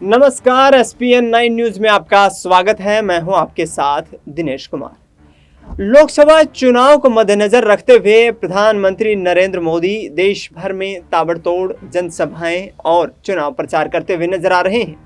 नमस्कार, SPN9 news में आपका स्वागत है। मैं हूं आपके साथ दिनेश कुमार। लोकसभा चुनाव को मद्देनजर रखते हुए प्रधानमंत्री नरेंद्र मोदी देश भर में ताबड़तोड़ जनसभाएं और चुनाव प्रचार करते हुए नजर आ रहे हैं।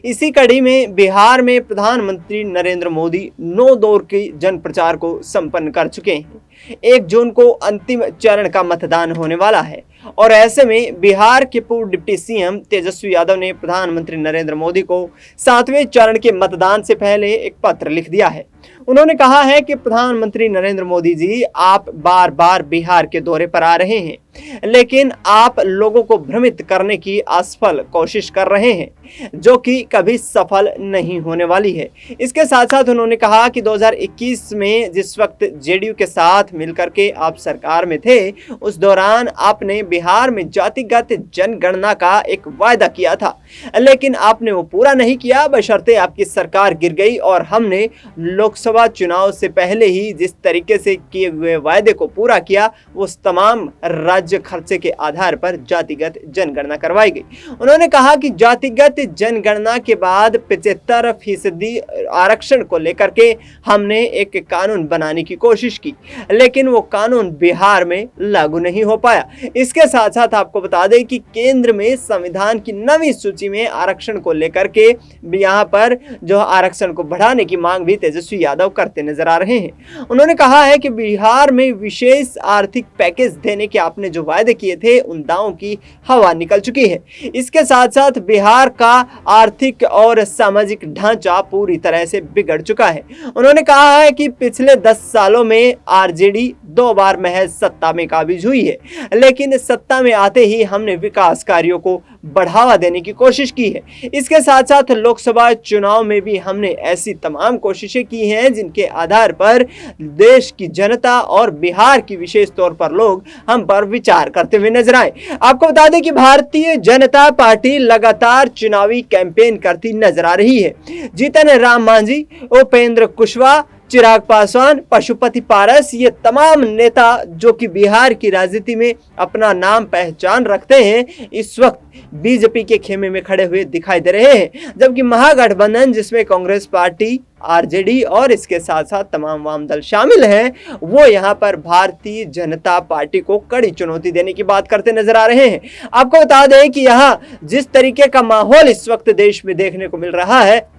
इसी कड़ी में बिहार में प्रधानमंत्री नरेंद्र मोदी 9 दौर के जन प्रचार को संपन्न कर चुके हैं। 1 जून को अंतिम चरण का मतदान होने वाला है और ऐसे में बिहार के पूर्व डिप्टी सीएम तेजस्वी यादव ने प्रधानमंत्री नरेंद्र मोदी को 7वें चरण के मतदान से पहले एक पत्र लिख दिया है। उन्होंने कहा है कि प्रधानमंत्री नरेंद्र मोदी जी, आप बार बार बिहार के दौरे पर आ रहे हैं, लेकिन आप लोगों को भ्रमित करने की असफल कोशिश कर रहे हैं, जो कि कभी सफल नहीं होने वाली है। इसके साथ साथ उन्होंने कहा कि 2021 में जिस वक्त जेडीयू के साथ मिलकर के आप सरकार में थे, उस दौरान आपने बिहार में जातिगत जनगणना का एक वायदा किया था, लेकिन आपने वो पूरा नहीं किया, बशर्ते आपकी सरकार गिर गई और हमने लोकसभा चुनाव से पहले ही जिस तरीके से किए हुए वायदे को पूरा किया, वो तमाम राज्य खर्चे के आधार पर जातिगत जनगणना करवाई गई। उन्होंने कहा कि जातिगत जनगणना के बाद 75% आरक्षण को लेकर के हमने एक कानून बनाने की कोशिश की, लेकिन वो कानून बिहार में लागू नहीं हो पाया। इसके साथ साथ आपको बता दें कि केंद्र में संविधान की 9वीं सूची में आरक्षण को लेकर के यहाँ पर जो आरक्षण को बढ़ाने की मांग भी तेजस्वी यादव करते नजर आ रहे हैं। उन्होंने कहा है कि बिहार में विशेष आर्थिक पैकेज देने के आपने जो वायदे किए थे, उन दावों की हवा निकल चुकी है। इसके साथ साथ बिहार का आर्थिक और सामाजिक ढांचा पूरी तरह से बिगड़ चुका है। उन्होंने कहा है कि पिछले 10 सालों में आरजेडी 2 बार महज सत्ता में काबिज हुई है, लेकिन सत्ता में आते ही हमने विकास कार्यों को बढ़ावा देने की कोशिश की है। इसके साथ साथ लोकसभा चुनाव में भी हमने ऐसी तमाम कोशिशें की हैं जिनके आधार पर देश की जनता और बिहार की विशेष तौर पर लोग हम पर विचार करते हुए नजर आए। आपको बता दें कि भारतीय जनता पार्टी लगातार चुनावी कैंपेन करती नजर आ रही है। जीतन राम मांझी, उपेंद्र कुशवाहा, चिराग पासवान, पशुपति पारस, ये तमाम नेता जो कि बिहार की राजनीति में अपना नाम पहचान रखते हैं, इस वक्त बीजेपी के खेमे में खड़े हुए दिखाई दे रहे हैं। जबकि महागठबंधन, जिसमें कांग्रेस पार्टी, आरजेडी और इसके साथ साथ तमाम वाम दल शामिल हैं, वो यहाँ पर भारतीय जनता पार्टी को कड़ी चुनौती देने की बात करते नजर आ रहे हैं। आपको बता दें कि यहाँ जिस तरीके का माहौल इस वक्त देश में देखने को मिल रहा है,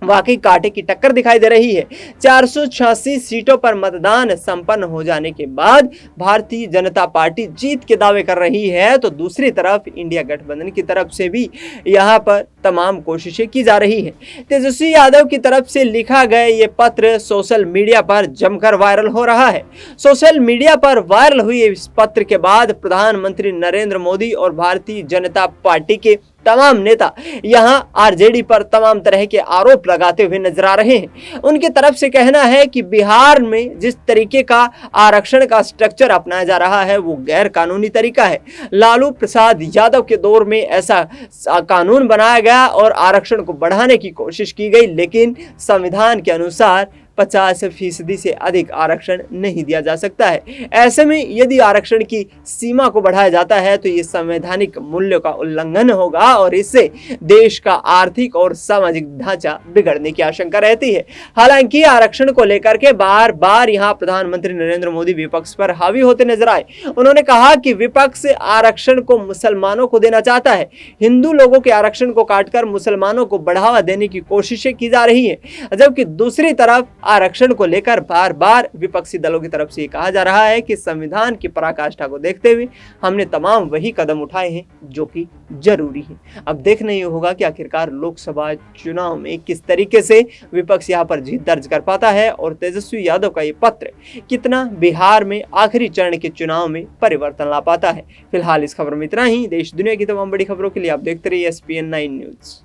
वाकई कांटे की टक्कर दिखाई दे रही है। 486 सीटों पर मतदान संपन्न हो जाने के बाद भारतीय जनता पार्टी जीत के दावे कर रही है, तो दूसरी तरफ इंडिया गठबंधन की तरफ से भी यहां पर तमाम कोशिशें की जा रही हैं। तेजस्वी यादव की तरफ से लिखा गया ये पत्र सोशल मीडिया पर जमकर वायरल हो रहा है। सोशल मीडिया पर वायरल हुए इस पत्र के बाद प्रधानमंत्री नरेंद्र मोदी और भारतीय जनता पार्टी के तमाम नेता यहां आरजेडी पर तमाम तरह के आरोप लगाते हुए नजर आ रहे हैं। उनकी तरफ से कहना है कि बिहार में जिस तरीके का आरक्षण का स्ट्रक्चर अपनाया जा रहा है, वो गैर कानूनी तरीका है। लालू प्रसाद यादव के दौर में ऐसा कानून बनाया गया और आरक्षण को बढ़ाने की कोशिश की गई, लेकिन संविधान के अनुसार 50% से अधिक आरक्षण नहीं दिया जा सकता है। ऐसे में यदि आरक्षण की सीमा को बढ़ाया जाता है तो ये संवैधानिक मूल्यों का उल्लंघन होगा और इससे देश का आर्थिक और सामाजिक ढांचा बिगड़ने की आशंका रहती है। हालांकि आरक्षण को लेकर के बार बार यहाँ प्रधानमंत्री नरेंद्र मोदी विपक्ष पर हावी होते नजर आए। उन्होंने कहा कि विपक्ष आरक्षण को मुसलमानों को देना चाहता है, हिंदू लोगों के आरक्षण को काटकर मुसलमानों को बढ़ावा देने की कोशिशें की जा रही है। जबकि दूसरी तरफ आरक्षण को लेकर बार बार विपक्षी दलों की तरफ से कहा जा रहा है कि संविधान की पराकाष्ठा को देखते हुए हमने तमाम वही कदम उठाए हैं जो कि जरूरी है। अब देखना ये होगा कि आखिरकार लोकसभा चुनाव में किस तरीके से विपक्ष यहाँ पर जीत दर्ज कर पाता है और तेजस्वी यादव का ये पत्र कितना बिहार में आखिरी चरण के चुनाव में परिवर्तन ला पाता है। फिलहाल इस खबर में इतना ही। देश दुनिया की तमाम बड़ी खबरों के लिए आप देखते रहिए SPN9 न्यूज।